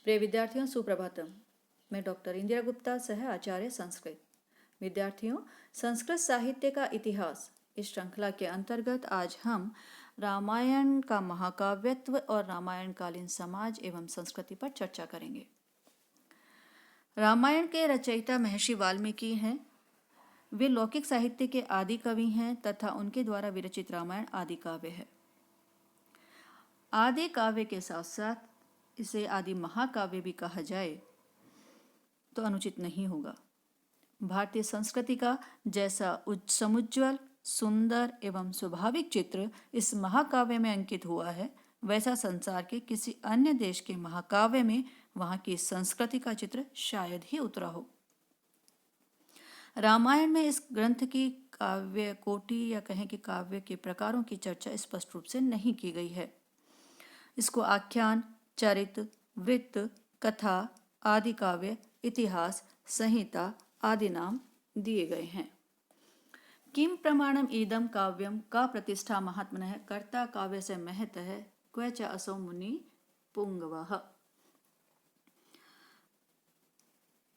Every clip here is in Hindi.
प्रिय विद्यार्थियों, सुप्रभातम। मैं डॉक्टर इंदिरा गुप्ता, सह आचार्य संस्कृत। विद्यार्थियों, संस्कृत साहित्य का इतिहास इस श्रृंखला के अंतर्गत आज हम रामायण का महाकाव्यत्व और रामायणकालीन समाज एवं संस्कृति पर चर्चा करेंगे। रामायण के रचयिता महर्षि वाल्मीकि हैं। वे लौकिक साहित्य के आदि कवि हैं तथा उनके द्वारा विरचित रामायण आदि काव्य है। आदि काव्य के साथ साथ इसे आदि महाकाव्य भी कहा जाए तो अनुचित नहीं होगा। भारतीय संस्कृति का जैसा समुज्ज्वल, सुंदर एवं स्वाभाविक चित्र इस महाकाव्य में अंकित हुआ है, वैसा संसार के किसी अन्य देश के महाकाव्य में वहां की संस्कृति का चित्र शायद ही उतरा हो। रामायण में इस ग्रंथ की काव्य कोटि या कहें कि काव्य के प्रकारों की चर्चा स्पष्ट रूप से नहीं की गई है। इसको आख्यान, चरित, वृत्त, कथा, आदि काव्य, इतिहास, संहिता आदि नाम दिए गए हैं। किम प्रमाणम इदम काव्यम का प्रतिष्ठा महात्मनः कर्ता काव्य से महत है क्व च असौ मुनि पुंगवः।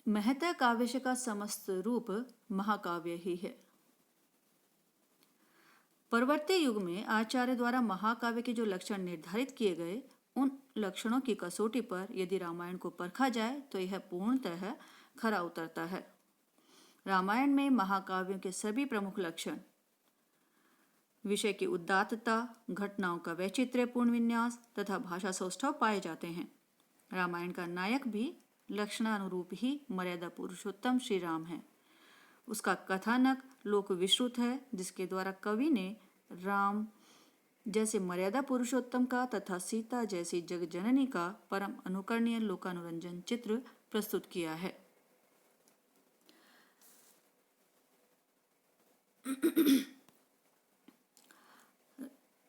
महत काव्य का समस्त रूप महाकाव्य ही है। परवर्ती युग में आचार्य द्वारा महाकाव्य के जो लक्षण निर्धारित किए गए, उन लक्षणों की कसौटी पर यदि रामायण को परखा जाए तो यह पूर्णतः खरा उतरता है। रामायण में महाकाव्यों के सभी प्रमुख लक्षण विषय की उदात्तता, घटनाओं का वैचित्र्यपूर्ण विन्यास तथा भाषा सौष्ठव पाए जाते हैं। रामायण का नायक भी लक्षणानुरूप ही मर्यादा पुरुषोत्तम श्री राम है। उसका कथानक लोक विश्रुत है, जिसके द्वारा कवि ने राम जैसे मर्यादा पुरुषोत्तम का तथा सीता जैसी जग जननी का परम अनुकरणीय लोकानुरंजन चित्र प्रस्तुत किया है।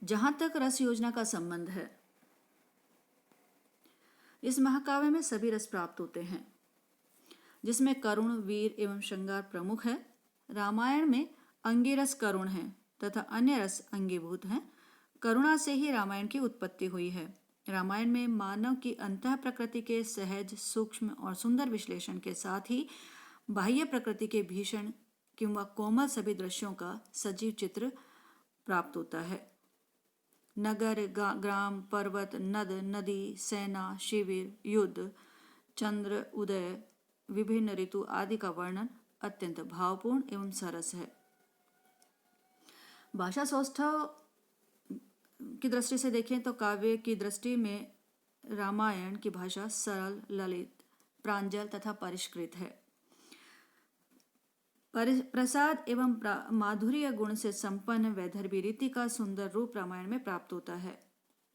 जहां तक रस योजना का संबंध है, इस महाकाव्य में सभी रस प्राप्त होते हैं, जिसमें करुण, वीर एवं श्रृंगार प्रमुख है। रामायण में अंगिरस करुण है तथा अन्य रस अंगीभूत हैं। करुणा से ही रामायण की उत्पत्ति हुई है। रामायण में मानव की अंतः प्रकृति के सहज, सूक्ष्म और सुंदर विश्लेषण के साथ ही बाह्य प्रकृति के भीषण किंवा कोमल सभी दृश्यों का सजीव चित्र प्राप्त होता है। नगर, ग्राम, पर्वत, नद, नदी, सेना, शिविर, युद्ध, चंद्र उदय, विभिन्न ऋतु आदि का वर्णन अत्यंत भावपूर्ण एवं सरस है। भाषा सौष्ठव की दृष्टि से देखें तो काव्य की दृष्टि में रामायण की भाषा सरल, ललित, प्रांजल तथा परिष्कृत है। प्रसाद एवं माधुर्य गुण से संपन्न वैदर्भी रीति का सुंदर रूप रामायण में प्राप्त होता है।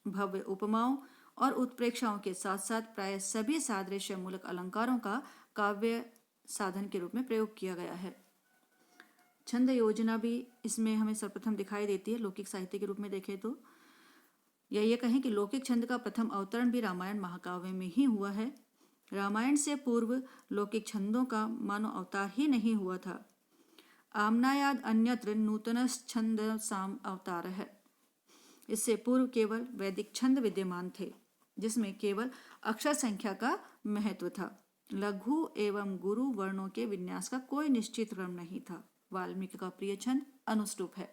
भव्य उपमाओं और उत्प्रेक्षाओं के साथ साथ प्राय सभी सादृश्य मूलक अलंकारों का काव्य साधन के रूप में प्रयोग किया गया है। छंद योजना भी इसमें हमें सर्वप्रथम दिखाई देती है। लौकिक साहित्य के रूप में देखें तो या ये कहें कि लौकिक छंद का प्रथम अवतरण भी रामायण महाकाव्य में ही हुआ है। रामायण से पूर्व लौकिक छंदों का मानो अवतार ही नहीं हुआ था। आम्नायाद अन्यत्र नूतन छंद साम अवतार है। इससे पूर्व केवल वैदिक छंद विद्यमान थे, जिसमें केवल अक्षर संख्या का महत्व था। लघु एवं गुरु वर्णों के विन्यास का कोई निश्चित क्रम नहीं था। वाल्मीकि का प्रिय छंद अनुष्टुप है।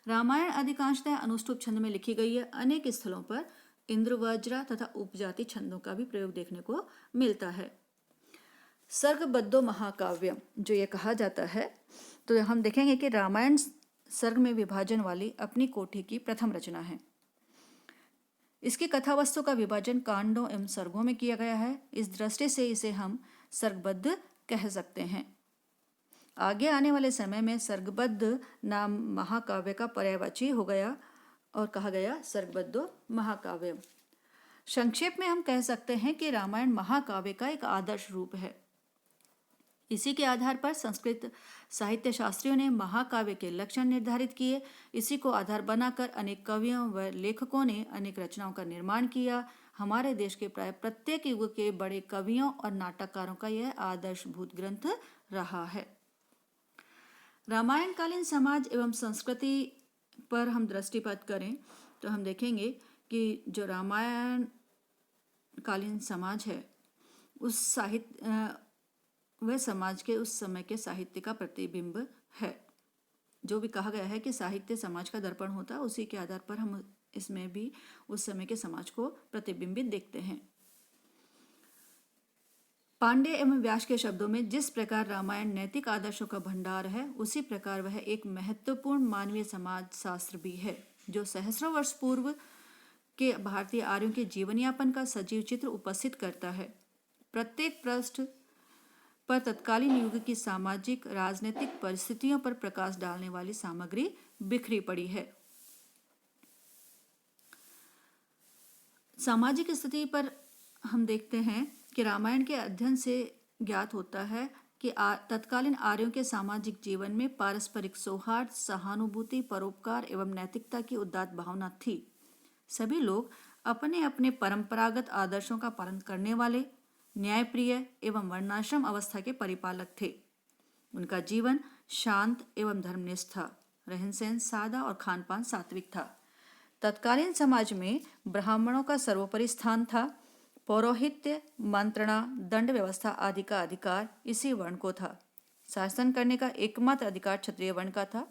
रामायण अधिकांशतः अनुष्टुप छंद में लिखी गई है। अनेक स्थलों पर इंद्रवज्रा तथा उपजाति छंदों का भी प्रयोग देखने को मिलता है। सर्गबद्धो महाकाव्यम जो ये कहा जाता है, तो हम देखेंगे कि रामायण सर्ग में विभाजन वाली अपनी कोटि की प्रथम रचना है। इसकी कथा वस्तु का विभाजन कांडों एवं सर्गों में किया गया है। इस दृष्टि से इसे हम सर्गबद्ध कह सकते हैं। आगे आने वाले समय में सर्गबद्ध नाम महाकाव्य का पर्यायवाची हो गया और कहा गया सर्गबद्धो महाकाव्य। संक्षेप में हम कह सकते हैं कि रामायण महाकाव्य का एक आदर्श रूप है। इसी के आधार पर संस्कृत साहित्य शास्त्रियों ने महाकाव्य के लक्षण निर्धारित किए। इसी को आधार बनाकर अनेक कवियों व लेखकों ने अनेक रचनाओं का निर्माण किया। हमारे देश के प्राय प्रत्येक युग के बड़े कवियों और नाटककारों का यह आदर्शभूत ग्रंथ रहा है। रामायणकालीन समाज एवं संस्कृति पर हम दृष्टिपात करें तो हम देखेंगे कि जो रामायण कालीन समाज है उस साहित्य वह समाज के उस समय के साहित्य का प्रतिबिंब है। जो भी कहा गया है कि साहित्य समाज का दर्पण होता है, उसी के आधार पर हम इसमें भी उस समय के समाज को प्रतिबिंबित देखते हैं। पांडे एवं व्यास के शब्दों में जिस प्रकार रामायण नैतिक आदर्शों का भंडार है, उसी प्रकार वह एक महत्वपूर्ण मानवीय समाज शास्त्र भी है, जो सहस्रों वर्ष पूर्व के भारतीय आर्यों के जीवन यापन का सजीव चित्र उपस्थित करता है। प्रत्येक पृष्ठ पर तत्कालीन युग की सामाजिक राजनीतिक परिस्थितियों पर प्रकाश डालने वाली सामग्री बिखरी पड़ी है। सामाजिक स्थिति पर हम देखते हैं कि रामायण के अध्ययन से ज्ञात होता है कि तत्कालीन आर्यों के सामाजिक जीवन में पारस्परिक सौहार्द, सहानुभूति, परोपकार एवं नैतिकता की उदात्त भावना थी। सभी लोग अपने अपने परंपरागत आदर्शों का पालन करने वाले, न्यायप्रिय एवं वर्णाश्रम अवस्था के परिपालक थे। उनका जीवन शांत एवं धर्मनिष्ठ था, रहन सहन सादा और खान पान सात्विक था। तत्कालीन समाज में ब्राह्मणों का सर्वोपरि स्थान था। पौरोहित्य, मंत्रणा, दंड व्यवस्था आदि का अधिकार इसी वर्ण को था। शासन करने का एकमात्र अधिकार क्षत्रिय वर्ण का था।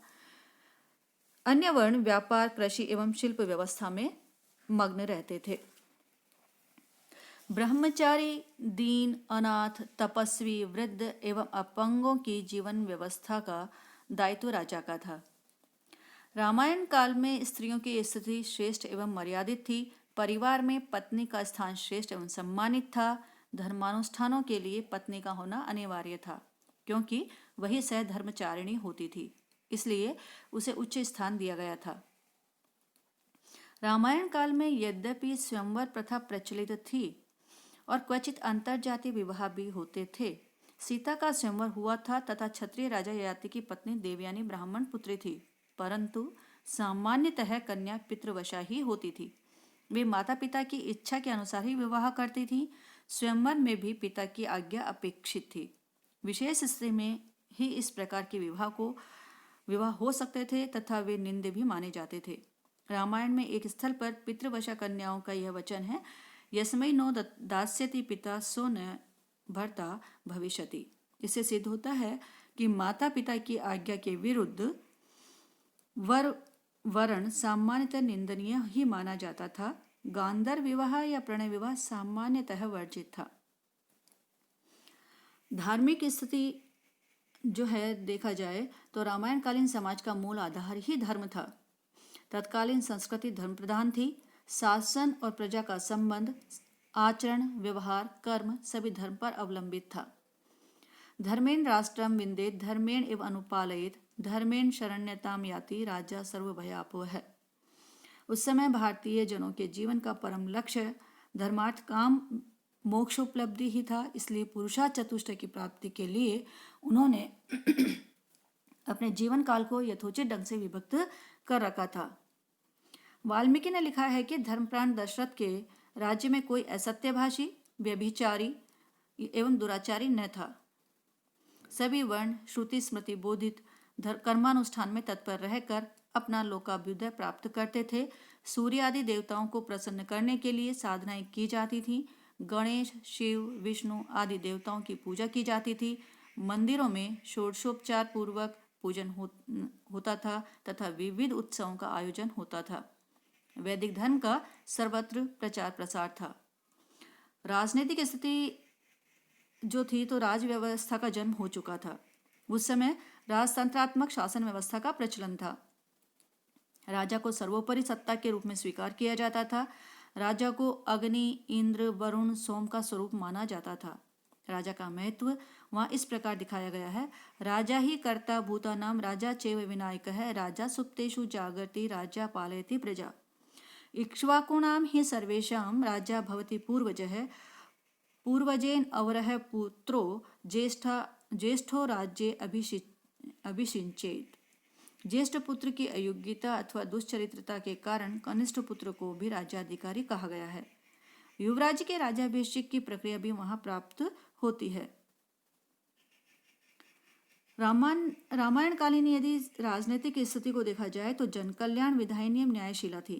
अन्य वर्ण व्यापार, कृषि एवं शिल्प व्यवस्था में मग्न रहते थे। ब्रह्मचारी, दीन, अनाथ, तपस्वी, वृद्ध एवं अपंगों की जीवन व्यवस्था का दायित्व राजा का था। रामायण काल में स्त्रियों की स्थिति श्रेष्ठ एवं मर्यादित थी। परिवार में पत्नी का स्थान श्रेष्ठ एवं सम्मानित था। धर्मानुष्ठानों के लिए पत्नी का होना अनिवार्य था, क्योंकि वही सहधर्मचारिणी होती थी, इसलिए उसे उच्च स्थान दिया गया था। रामायण काल में यद्यपि स्वयंवर प्रथा प्रचलित थी और क्वचित अंतरजातीय विवाह भी होते थे। सीता का स्वयंवर हुआ था तथा क्षत्रिय राजा ययाति की पत्नी देवयानी ब्राह्मण पुत्री थी, परंतु सामान्यतः कन्या पितृवशा ही होती थी। वे माता पिता की इच्छा के अनुसार ही विवाह करती थी। स्वयंवर में भी पिता की आज्ञा अपेक्षित थी। विशेष स्थिति में ही इस प्रकार के विवाह हो सकते थे तथा वे निंदे भी माने जाते थे। रामायण में एक स्थल पर पितृवशा कन्याओं का यह वचन है, यस्मै नो दास्यति पिता सो न भर्ता भविष्यति। इससे सिद्ध होता है कि माता पिता की आज्ञा के विरुद्ध वरण सामान्यतः निंदनीय ही माना जाता था। गांधर्व विवाह या प्रणय विवाह सामान्यतः वर्जित था। धार्मिक स्थिति जो है देखा जाए तो रामायण कालीन समाज का मूल आधार ही धर्म था। तत्कालीन संस्कृति धर्म प्रधान थी। शासन और प्रजा का संबंध, आचरण, व्यवहार, कर्म सभी धर्म पर अवलंबित था। धर्मेण राष्ट्रम विंदेत, धर्मेण एव अनुपालयेत, धर्मेण शरण्यताम याति, राजा सर्वभयापः। उस समय भारतीय जनों के जीवन का परम लक्ष्य धर्मार्थ काम मोक्ष उपलब्धि ही था। इसलिए पुरुषार्थ चतुष्टय की प्राप्ति के लिए उन्होंने अपने जीवन काल को यथोचित ढंग से विभक्त कर रखा था। वाल्मीकि ने लिखा है कि धर्मप्राण दशरथ के राज्य में कोई असत्यभाषी, व्यभिचारी एवं दुराचारी न था। सभी वर्ण श्रुति स्मृति बोधित कर्मानुष्ठान में तत्पर रहकर अपना लोकाभ्युदय प्राप्त करते थे। सूर्य आदि देवताओं को प्रसन्न करने के लिए साधनाएं की जाती थी। गणेश, शिव, विष्णु आदि देवताओं की पूजा की जाती थी। मंदिरों में षोडशोपचार पूर्वक पूजन होता था तथा विविध उत्सवों का आयोजन होता था। वैदिक धर्म का सर्वत्र प्रचार प्रसार था। राजनीतिक स्थिति जो थी तो राज व्यवस्था का जन्म हो चुका था। उस समय राजतंत्रात्मक शासन व्यवस्था का प्रचलन था। राजा को सर्वोपरि सत्ता के रूप में स्वीकार किया जाता था। राजा को अग्नि, इंद्र, वरुण, सोम का स्वरूप माना जाता था। राजा का महत्व वहाँ इस प्रकार दिखाया गया है। राजा ही कर्ता भूतानाम, राजा चैव विनायक है, राजा सुप्तेषु जागर्ति, राजा पालयति प्रजा। इक्ष्वाकुणाम ही सर्वेषां राजा भवति पूर्वजः, पूर्वजेन अवरः पुत्रो ज्येष्ठो राज्ये अभिषिंचेत। ज्येष्ठ पुत्र की अयोग्यता अथवा दुश्चरित्रता के कारण कनिष्ठ पुत्र को भी राज्याधिकारी कहा गया है। युवराज के राज्याभिषेक की प्रक्रिया भी वहां प्राप्त होती है। रामायण कालीन यदि राजनीतिक स्थिति को देखा जाए तो जनकल्याण विधायी नियम न्यायशीला थी।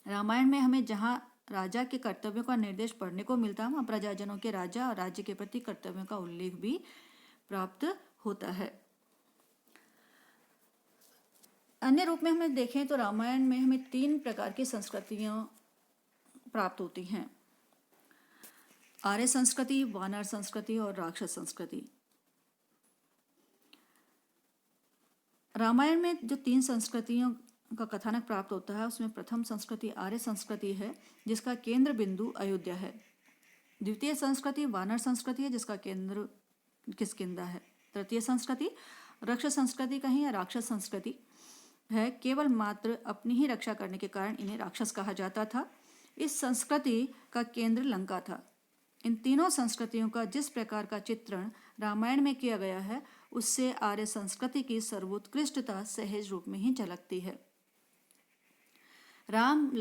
रामायण में हमें जहां राजा के कर्तव्यों का निर्देश पढ़ने को मिलता है, वहाँ प्रजाजनों के राजा और राज्य के प्रति कर्तव्यों का उल्लेख भी प्राप्त होता है। अन्य रूप में हमें देखें तो रामायण में हमें 3 प्रकार की संस्कृतियाँ प्राप्त होती हैं: आर्य संस्कृति, वानर संस्कृति और राक्षस संस्कृति। रामायण में जो 3 संस्कृतियों का कथानक प्राप्त होता है, उसमें प्रथम संस्कृति आर्य संस्कृति है, जिसका केंद्र बिंदु अयोध्या है। द्वितीय संस्कृति वानर संस्कृति है, जिसका केंद्र किष्किंधा है। तृतीय संस्कृति राक्षस संस्कृति कहीं या राक्षस संस्कृति है। केवल मात्र अपनी ही रक्षा करने के कारण इन्हें राक्षस कहा जाता था। इस संस्कृति का केंद्र लंका था। इन तीनों संस्कृतियों का जिस प्रकार का चित्रण रामायण में किया गया है, उससे आर्य संस्कृति की सर्वोत्कृष्टता सहज रूप में ही झलकती है। राम,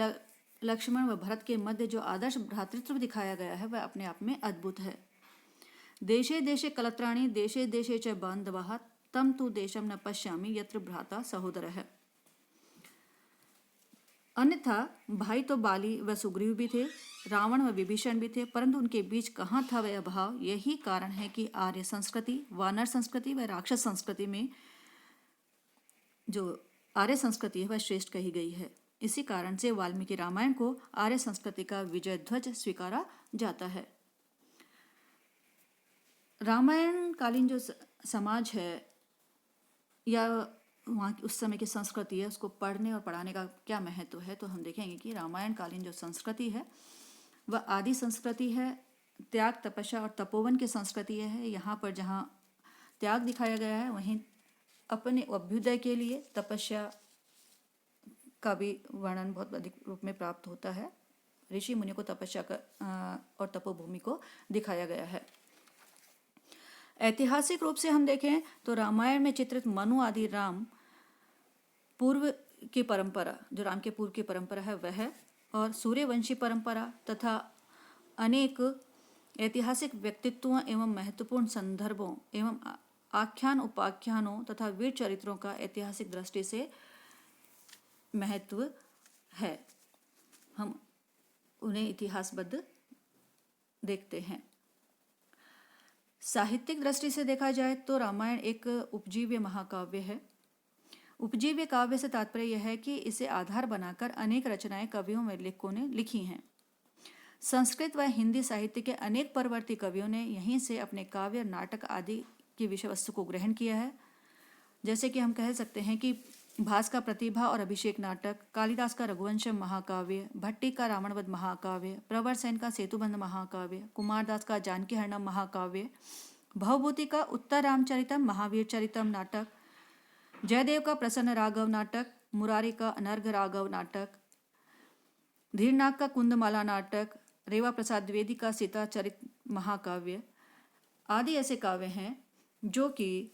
लक्ष्मण व भरत के मध्य जो आदर्श भ्रातृत्व दिखाया गया है, वह अपने आप में अद्भुत है। देशे देशे कलत्राणि देशे देशे च बान्धवाः तम तु देशम न पश्यामि यत्र भ्राता सहोदरः। अन्यथा भाई तो बाली व सुग्रीव भी थे, रावण व विभीषण भी थे, परंतु उनके बीच कहाँ था वह भाव? यही कारण है कि आर्य संस्कृति, वानर संस्कृति व राक्षस संस्कृति में जो आर्य संस्कृति है वह श्रेष्ठ कही गई है। इसी कारण से वाल्मीकि रामायण को आर्य संस्कृति का विजय ध्वज स्वीकारा जाता है। रामायण कालीन जो समाज है या वहाँ की उस समय की संस्कृति है, उसको पढ़ने और पढ़ाने का क्या महत्व है, तो हम देखेंगे कि रामायण कालीन जो संस्कृति है वह आदि संस्कृति है। त्याग, तपस्या और तपोवन की संस्कृति है। यहाँ पर जहाँ त्याग दिखाया गया है, वहीं अपने अभ्युदय के लिए तपस्या का भी वर्णन बहुत अधिक रूप में प्राप्त होता है। ऋषि मुनि को तपस्या और तपोभूमि को दिखाया गया है। ऐतिहासिक रूप से हम देखें तो रामायण में चित्रित मनु आदि राम पूर्व की परंपरा, जो राम के पूर्व की परंपरा है वह है, और सूर्यवंशी परंपरा तथा अनेक ऐतिहासिक व्यक्तित्वों एवं महत्वपूर्ण संदर्भों एवं आख्यान उपाख्यानों तथा वीर चरित्रों का ऐतिहासिक दृष्टि से महत्व है। हम उन्हें इतिहासबद्ध देखते हैं। साहित्यिक दृष्टि से देखा जाए तो रामायण एक उपजीव्य महाकाव्य है। उपजीव्य काव्य से तात्पर्य यह है कि इसे आधार बनाकर अनेक रचनाएं कवियों व लेखकों ने लिखी हैं। संस्कृत व हिंदी साहित्य के अनेक परवर्ती कवियों ने यहीं से अपने काव्य, नाटक आदि की विषय वस्तु को ग्रहण किया है। जैसे कि हम कह सकते हैं कि भास का प्रतिभा और अभिषेक नाटक, कालिदास का रघुवंशम महाकाव्य, भट्टी का रावणवध महाकाव्य, प्रवर सेन का सेतुबंध महाकाव्य, कुमारदास का जानकी हरणम महाकाव्य, भवभूति का उत्तर रामचरितम महावीर चरितम नाटक, जयदेव का प्रसन्न राघव नाटक, मुरारी का अनर्घ राघव नाटक, धीरनाग का कुंदमाला नाटक, रेवा प्रसाद द्विवेदी का सीता चरित महाकाव्य आदि ऐसे काव्य हैं जो कि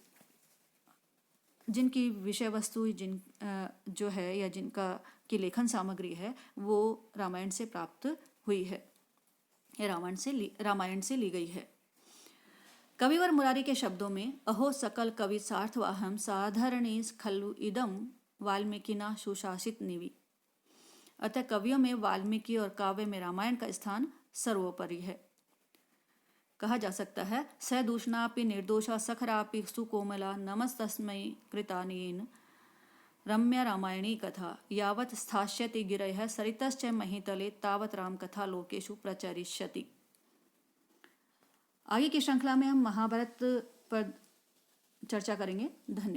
जिनकी विषय वस्तु जो है या जिनका की लेखन सामग्री है वो रामायण से प्राप्त हुई है, रामायण से ली गई है। कविवर मुरारी के शब्दों में अहो सकल कवि सार्थवाहम साधारणी खल्लु इदम वाल्मीकिना सुशासित निवि। अतः कवियों में वाल्मीकि और काव्य में रामायण का स्थान सर्वोपरि है। कहा जा सकता है सदूषणापि निर्दोषा सखरापि सुकोमला नमस्तस्मै कृतानेन रम्या रामायणी कथा यावत् स्थास्यति गिरयः सरितश्च महीतले तावत् राम कथा लोकेषु प्रचरिष्यति। आगे की श्रृंखला में हम महाभारत पर चर्चा करेंगे। धन्यवाद।